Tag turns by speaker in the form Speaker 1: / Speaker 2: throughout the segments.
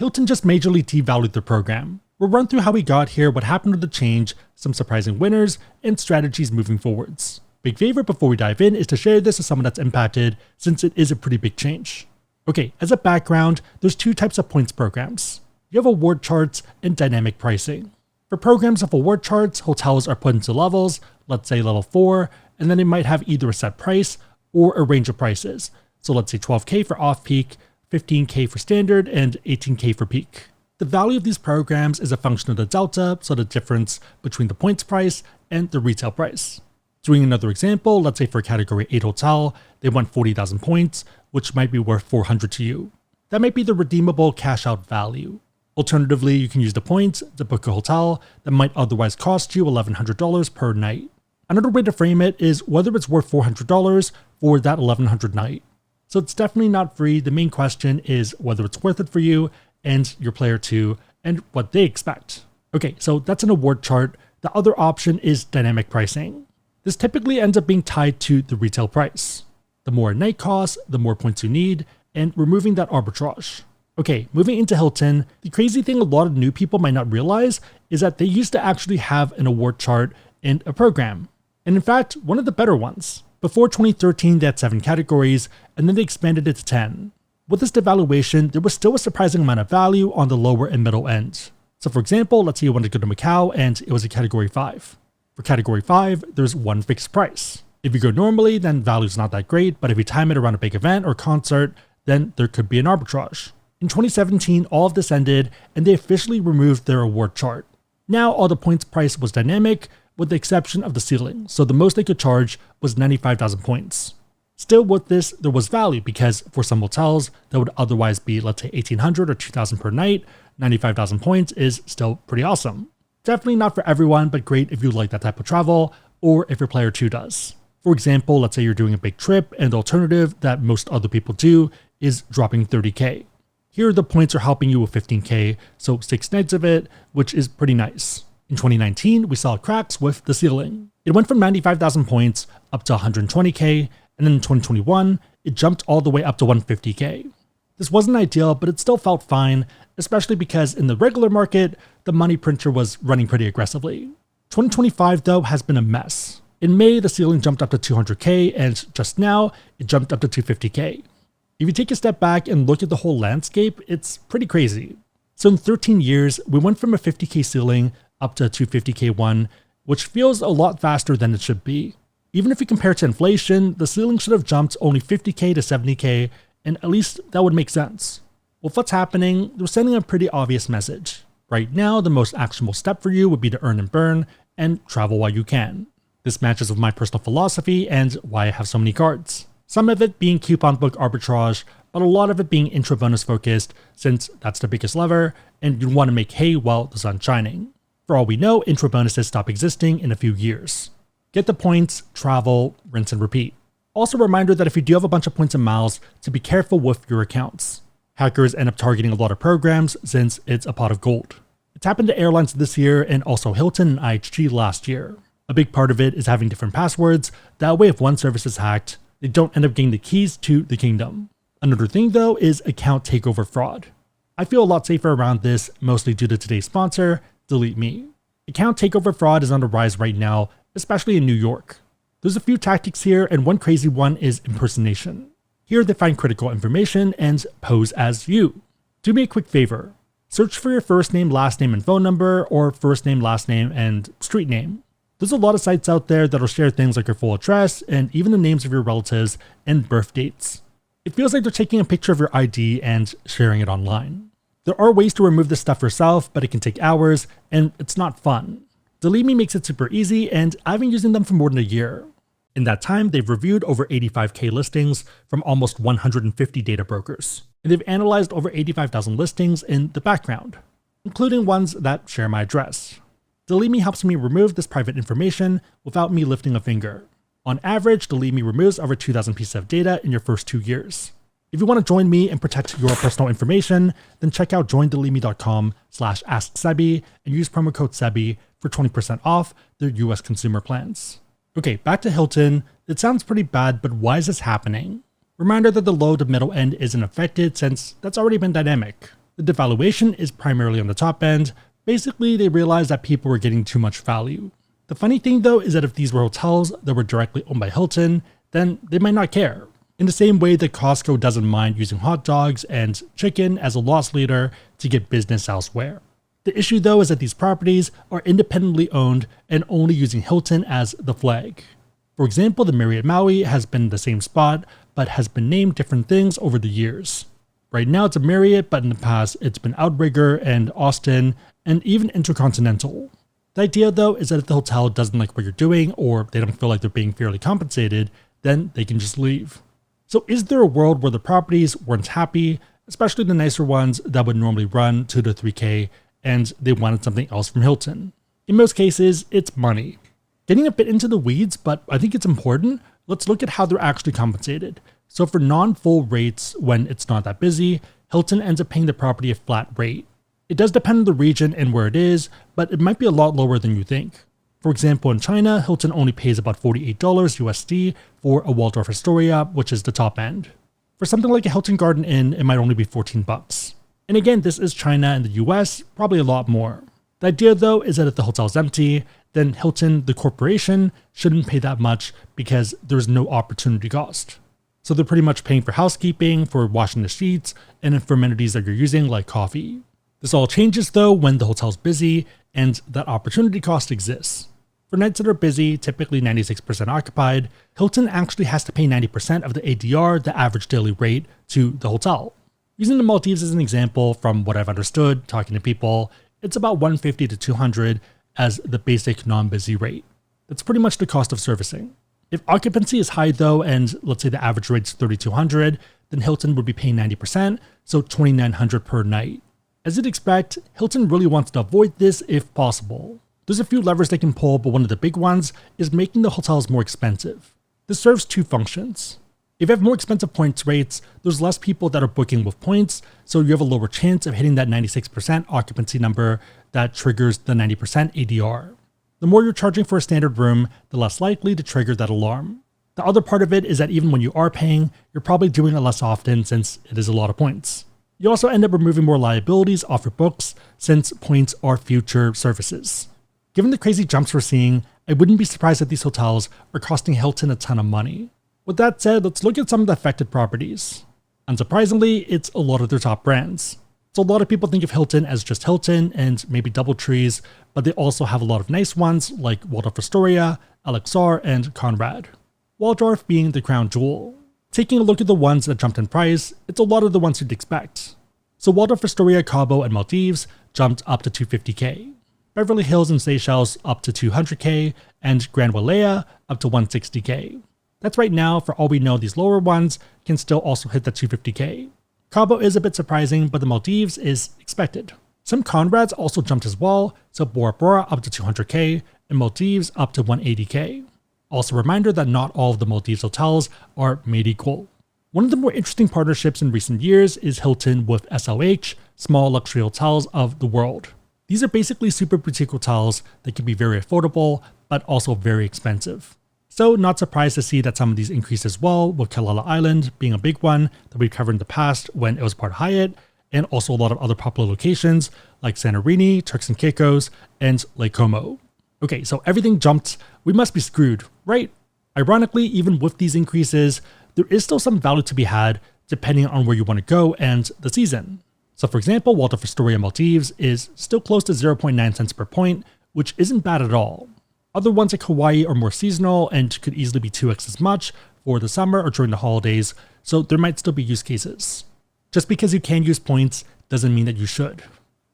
Speaker 1: Hilton just majorly devalued their program. We'll run through how we got here, what happened with the change, some surprising winners, and strategies moving forwards. Big favor before we dive in is to share this with someone that's impacted, since it is a pretty big change. Okay, as a background, there's two types of points programs. You have award charts and dynamic pricing. For programs of award charts, hotels are put into levels, let's say level 4, and then they might have either a set price or a range of prices. So let's say $12K for off-peak, $15K for standard, and $18K for peak. The value of these programs is a function of the delta, so the difference between the points price and the retail price. Doing another example, let's say for a category 8 hotel, they want 40,000 points, which might be worth 400 to you. That might be the redeemable cash out value. Alternatively, you can use the points to book a hotel that might otherwise cost you $1,100 per night. Another way to frame it is whether it's worth $400 for that $1,100 night. So it's definitely not free. The main question is whether it's worth it for you and your player too, and what they expect. Okay, so that's an award chart. The other option is dynamic pricing. This typically ends up being tied to the retail price. The more a night costs, the more points you need, and removing that arbitrage. Okay, moving into Hilton, the crazy thing a lot of new people might not realize is that they used to actually have an award chart and a program. And in fact, one of the better ones. Before 2013, they had 7 categories, and then they expanded it to 10. With this devaluation, there was still a surprising amount of value on the lower and middle end. So for example, let's say you wanted to go to Macau and it was a category 5. For category 5, there's one fixed price. If you go normally, then value's not that great, but if you time it around a big event or concert, then there could be an arbitrage. In 2017, all of this ended, and they officially removed their award chart. Now all the points price was dynamic, with the exception of the ceiling, so the most they could charge was 95,000 points. Still with this, there was value because for some hotels that would otherwise be, let's say 1,800 or 2,000 per night, 95,000 points is still pretty awesome. Definitely not for everyone, but great if you like that type of travel, or if your player 2 does. For example, let's say you're doing a big trip and the alternative that most other people do is dropping 30K. Here the points are helping you with 15K, so 6 nights of it, which is pretty nice. In 2019, we saw cracks with the ceiling. It went from 95,000 points up to 120K, and then in 2021, it jumped all the way up to 150K. This wasn't ideal, but it still felt fine, especially because in the regular market, the money printer was running pretty aggressively. 2025 though has been a mess. In May, the ceiling jumped up to 200K, and just now, it jumped up to 250K. If you take a step back and look at the whole landscape, it's pretty crazy. So in 13 years, we went from a 50K ceiling up to a 250K one, which feels a lot faster than it should be. Even if you compare to inflation, the ceiling should have jumped only 50K to 70K, and at least that would make sense. With what's happening, they're sending a pretty obvious message. Right now, the most actionable step for you would be to earn and burn, and travel while you can. This matches with my personal philosophy and why I have so many cards. Some of it being coupon book arbitrage, but a lot of it being intro bonus focused, since that's the biggest lever, and you want to make hay while the sun's shining. For all we know, intro bonuses stop existing in a few years. Get the points, travel, rinse and repeat. Also a reminder that if you do have a bunch of points and miles, to be careful with your accounts. Hackers end up targeting a lot of programs since it's a pot of gold. It's happened to airlines this year and also Hilton and IHG last year. A big part of it is having different passwords. That way if one service is hacked, they don't end up getting the keys to the kingdom. Another thing though is account takeover fraud. I feel a lot safer around this, mostly due to today's sponsor, Delete Me. Account takeover fraud is on the rise right now, especially in New York. There's a few tactics here, and one crazy one is impersonation. Here they find critical information and pose as you. Do me a quick favor. Search for your first name, last name, and phone number, or first name, last name, and street name. There's a lot of sites out there that'll share things like your full address and even the names of your relatives and birth dates. It feels like they're taking a picture of your ID and sharing it online. There are ways to remove this stuff yourself, but it can take hours, and it's not fun. Delete Me makes it super easy, and I've been using them for more than a year. In that time, they've reviewed over 85K listings from almost 150 data brokers, and they've analyzed over 85,000 listings in the background, including ones that share my address. Delete Me helps me remove this private information without me lifting a finger. On average, Delete Me removes over 2,000 pieces of data in your first 2 years. If you want to join me and protect your personal information, then check out joindeleteme.com/asksebi and use promo code SEBI for 20% off their US consumer plans. Okay, back to Hilton. It sounds pretty bad, but why is this happening? Reminder that the low to middle end isn't affected since that's already been dynamic. The devaluation is primarily on the top end. Basically, they realized that people were getting too much value. The funny thing though is that if these were hotels that were directly owned by Hilton, then they might not care. In the same way that Costco doesn't mind using hot dogs and chicken as a loss leader to get business elsewhere. The issue though is that these properties are independently owned and only using Hilton as the flag. For example, the Marriott Maui has been in the same spot, but has been named different things over the years. Right now it's a Marriott, but in the past it's been Outrigger and Austin and even Intercontinental. The idea though is that if the hotel doesn't like what you're doing or they don't feel like they're being fairly compensated, then they can just leave. So is there a world where the properties weren't happy, especially the nicer ones that would normally run 2 to 3K, and they wanted something else from Hilton? In most cases, it's money. Getting a bit into the weeds, but I think it's important, let's look at how they're actually compensated. So for non-full rates, when it's not that busy, Hilton ends up paying the property a flat rate. It does depend on the region and where it is, but it might be a lot lower than you think. For example, in China, Hilton only pays about $48 USD for a Waldorf Astoria, which is the top end. For something like a Hilton Garden Inn, it might only be $14. And again, this is China and the US, probably a lot more. The idea though is that if the hotel's empty, then Hilton, the corporation, shouldn't pay that much because there's no opportunity cost. So they're pretty much paying for housekeeping, for washing the sheets, and for amenities that you're using like coffee. This all changes though when the hotel's busy and that opportunity cost exists. For nights that are busy, typically 96% occupied, Hilton actually has to pay 90% of the ADR, the average daily rate, to the hotel. Using the Maldives as an example, from what I've understood, talking to people, it's about $150 to $200 as the basic non-busy rate. That's pretty much the cost of servicing. If occupancy is high though, and let's say the average rate's $3,200, then Hilton would be paying 90%, so $2,900 per night. As you'd expect, Hilton really wants to avoid this if possible. There's a few levers they can pull, but one of the big ones is making the hotels more expensive. This serves two functions. If you have more expensive points rates, there's less people that are booking with points, so you have a lower chance of hitting that 96% occupancy number that triggers the 90% ADR. The more you're charging for a standard room, the less likely to trigger that alarm. The other part of it is that even when you are paying, you're probably doing it less often since it is a lot of points. You also end up removing more liabilities off your books since points are future services. Given the crazy jumps we're seeing, I wouldn't be surprised that these hotels are costing Hilton a ton of money. With that said, let's look at some of the affected properties. Unsurprisingly, it's a lot of their top brands. So a lot of people think of Hilton as just Hilton and maybe DoubleTrees, but they also have a lot of nice ones like Waldorf Astoria, LXR, and Conrad. Waldorf being the crown jewel. Taking a look at the ones that jumped in price, it's a lot of the ones you'd expect. So Waldorf Astoria, Cabo, and Maldives jumped up to $250K. Beverly Hills and Seychelles up to $200K, and Grand Wailea up to $160K. That's right now. For all we know, these lower ones can still also hit the $250K. Cabo is a bit surprising, but the Maldives is expected. Some Conrads also jumped as well, so Bora Bora up to $200K, and Maldives up to $180K. Also a reminder that not all of the Maldives hotels are made equal. One of the more interesting partnerships in recent years is Hilton with SLH, Small Luxury Hotels of the World. These are basically super boutique hotels that can be very affordable, but also very expensive. So not surprised to see that some of these increase as well, with Kelowna Island being a big one that we covered in the past when it was part of Hyatt, and also a lot of other popular locations like Santorini, Turks and Caicos, and Lake Como. Okay, so everything jumped. We must be screwed, right? Ironically, even with these increases, there is still some value to be had depending on where you want to go and the season. So for example, Waldorf Astoria Maldives is still close to 0.9 cents per point, which isn't bad at all. Other ones like Hawaii are more seasonal and could easily be 2x as much for the summer or during the holidays, so there might still be use cases. Just because you can use points doesn't mean that you should.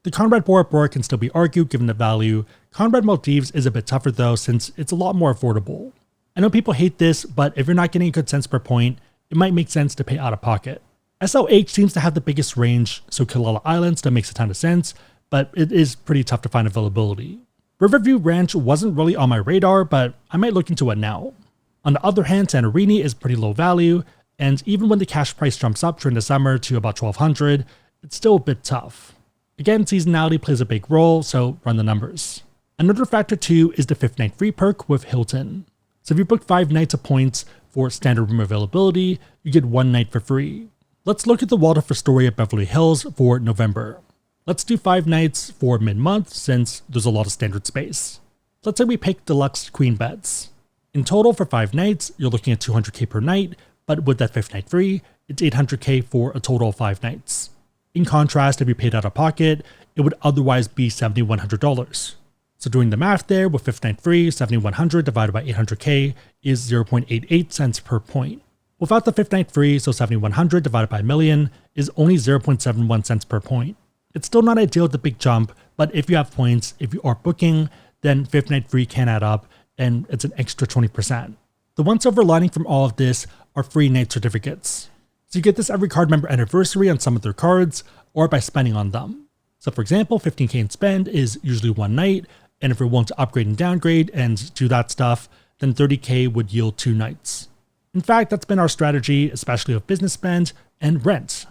Speaker 1: The Conrad Bora Bora can still be argued given the value. Conrad Maldives is a bit tougher though since it's a lot more affordable. I know people hate this, but if you're not getting a good cents per point, it might make sense to pay out of pocket. SLH seems to have the biggest range, so Kelowna Island still makes a ton of sense, but it is pretty tough to find availability. Riverview Ranch wasn't really on my radar, but I might look into it now. On the other hand, Santorini is pretty low value, and even when the cash price jumps up during the summer to about $1,200, it's still a bit tough. Again, seasonality plays a big role, so run the numbers. Another factor too is the 5th night free perk with Hilton. So if you book 5 nights of points for standard room availability, you get 1 night for free. Let's look at the Waldorf Astoria at Beverly Hills for November. Let's do 5 nights for mid-month since there's a lot of standard space. Let's say we pick deluxe queen beds. In total for 5 nights, you're looking at $200K per night, but with that 5th night free, it's $800K for a total of 5 nights. In contrast, if you paid out of pocket, it would otherwise be $7,100. So doing the math there, with 5th night free, $7,100 divided by $800K is 0.88 cents per point. Without the 5th night free, so $7,100 divided by a million is only 0.71 cents per point. It's still not ideal with the big jump, but if you have points, if you are booking, then 5th night free can add up, and it's an extra 20%. The one silver lining from all of this are free night certificates. So you get this every card member anniversary on some of their cards, or by spending on them. So for example, 15K in spend is usually 1 night, and if you're willing to upgrade and downgrade and do that stuff, then 30K would yield 2 nights. In fact, that's been our strategy, especially with business spend and rent.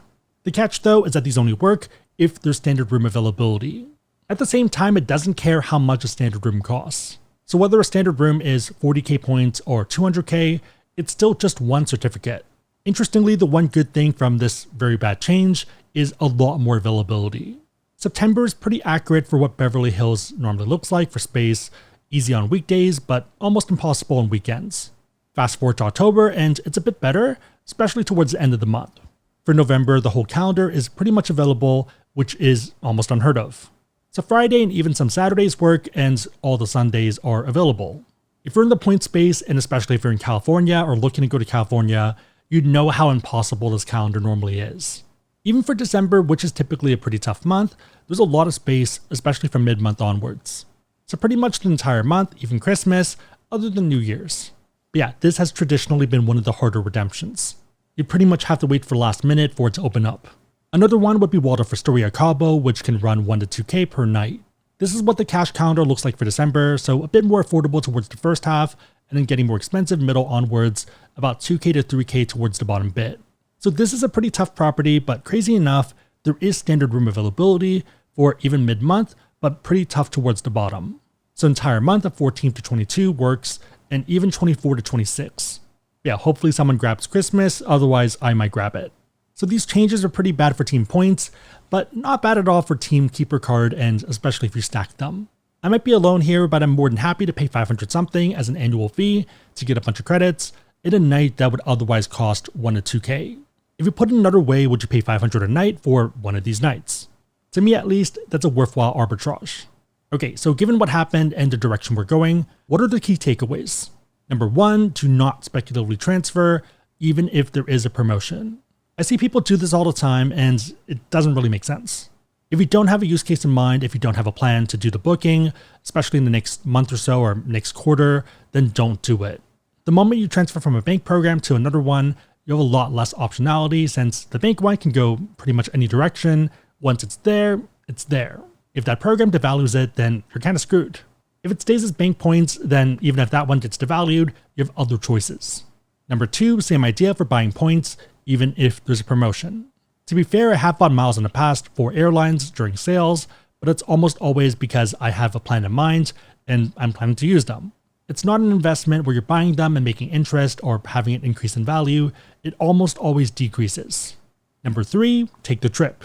Speaker 1: The catch though is that these only work if there's standard room availability. At the same time, it doesn't care how much a standard room costs. So whether a standard room is 40K points or 200K, it's still just one certificate. Interestingly, the one good thing from this very bad change is a lot more availability. September is pretty accurate for what Beverly Hills normally looks like for space, easy on weekdays, but almost impossible on weekends. Fast forward to October, and it's a bit better, especially towards the end of the month. For November, the whole calendar is pretty much available, which is almost unheard of. So Friday and even some Saturdays work, and all the Sundays are available. If you're in the point space, and especially if you're in California or looking to go to California, you'd know how impossible this calendar normally is. Even for December, which is typically a pretty tough month, there's a lot of space, especially from mid-month onwards. So pretty much the entire month, even Christmas, other than New Year's. But yeah, this has traditionally been one of the harder redemptions. You pretty much have to wait for the last minute for it to open up. Another one would be Waldorf Astoria Cabo, which can run 1 to 2K per night. This is what the cash calendar looks like for December, so a bit more affordable towards the first half, and then getting more expensive middle onwards, about 2K to 3K towards the bottom bit. So this is a pretty tough property, but crazy enough, there is standard room availability for even mid-month, but pretty tough towards the bottom. So entire month of 14 to 22 works, and even 24 to 26. Yeah, hopefully someone grabs Christmas, otherwise I might grab it. So these changes are pretty bad for team points, but not bad at all for team keeper card, and especially if you stack them. I might be alone here, but I'm more than happy to pay 500 something as an annual fee to get a bunch of credits in a night that would otherwise cost 1 to 2K. If you put it another way, would you pay 500 a night for one of these nights? To me at least, that's a worthwhile arbitrage. Okay, so given what happened and the direction we're going, what are the key takeaways? Number 1, do not speculatively transfer, even if there is a promotion. I see people do this all the time, and it doesn't really make sense. If you don't have a use case in mind, if you don't have a plan to do the booking, especially in the next month or so or next quarter, then don't do it. The moment you transfer from a bank program to another one, you have a lot less optionality since the bank one can go pretty much any direction. Once it's there, it's there. If that program devalues it, then you're kind of screwed. If it stays as bank points, then even if that one gets devalued, you have other choices. Number 2, same idea for buying points, even if there's a promotion. To be fair, I have bought miles in the past for airlines during sales, but it's almost always because I have a plan in mind and I'm planning to use them. It's not an investment where you're buying them and making interest or having it increase in value. It almost always decreases. Number 3, take the trip.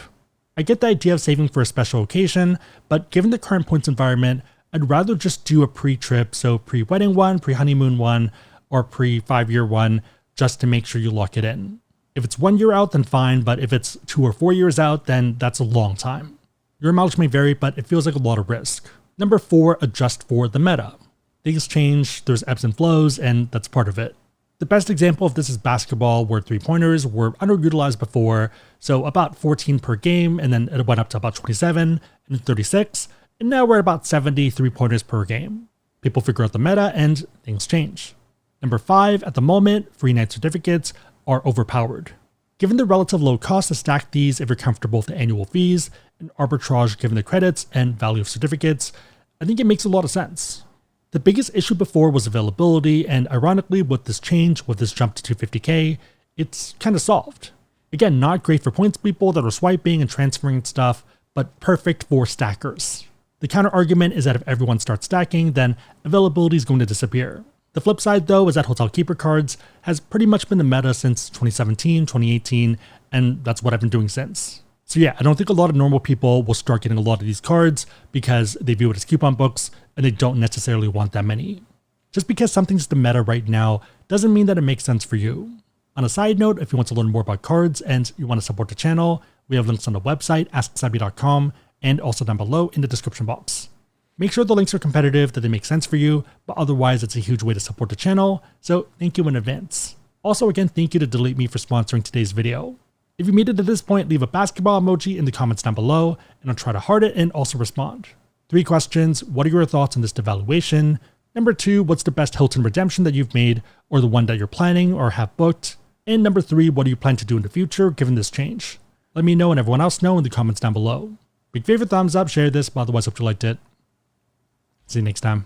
Speaker 1: I get the idea of saving for a special occasion, but given the current points environment, I'd rather just do a pre-trip, so pre-wedding one, pre-honeymoon one, or pre-5-year one, just to make sure you lock it in. If it's 1 year out, then fine, but if it's 2 or 4 years out, then that's a long time. Your mileage may vary, but it feels like a lot of risk. Number 4, adjust for the meta. Things change, there's ebbs and flows, and that's part of it. The best example of this is basketball, where 3-pointers were underutilized before, so about 14 per game, and then it went up to about 27 and 36, and now we're at about 70 3-pointers per game. People figure out the meta, and things change. Number 5, at the moment, free night certificates are overpowered. Given the relative low cost to stack these if you're comfortable with the annual fees, and arbitrage given the credits and value of certificates, I think it makes a lot of sense. The biggest issue before was availability, and ironically with this change, with this jump to 250K, it's kind of solved. Again, not great for points people that are swiping and transferring stuff, but perfect for stackers. The counter argument is that if everyone starts stacking, then availability is going to disappear. The flip side though is that hotel keeper cards has pretty much been the meta since 2017, 2018, and that's what I've been doing since. So yeah, I don't think a lot of normal people will start getting a lot of these cards because they view it as coupon books and they don't necessarily want that many. Just because something's the meta right now doesn't mean that it makes sense for you. On a side note, if you want to learn more about cards and you want to support the channel, we have links on the website, asksabby.com, and also down below in the description box. Make sure the links are competitive, that they make sense for you, but otherwise it's a huge way to support the channel, so thank you in advance. Also again, thank you to Delete Me for sponsoring today's video. If you made it to this point, leave a basketball emoji in the comments down below, and I'll try to heart it and also respond. 3 questions: what are your thoughts on this devaluation? Number 2, what's the best Hilton redemption that you've made, or the one that you're planning or have booked? And number 3, what do you plan to do in the future given this change? Let me know and everyone else know in the comments down below. Big favorite, thumbs up, share this, but otherwise hope you liked it. See you next time.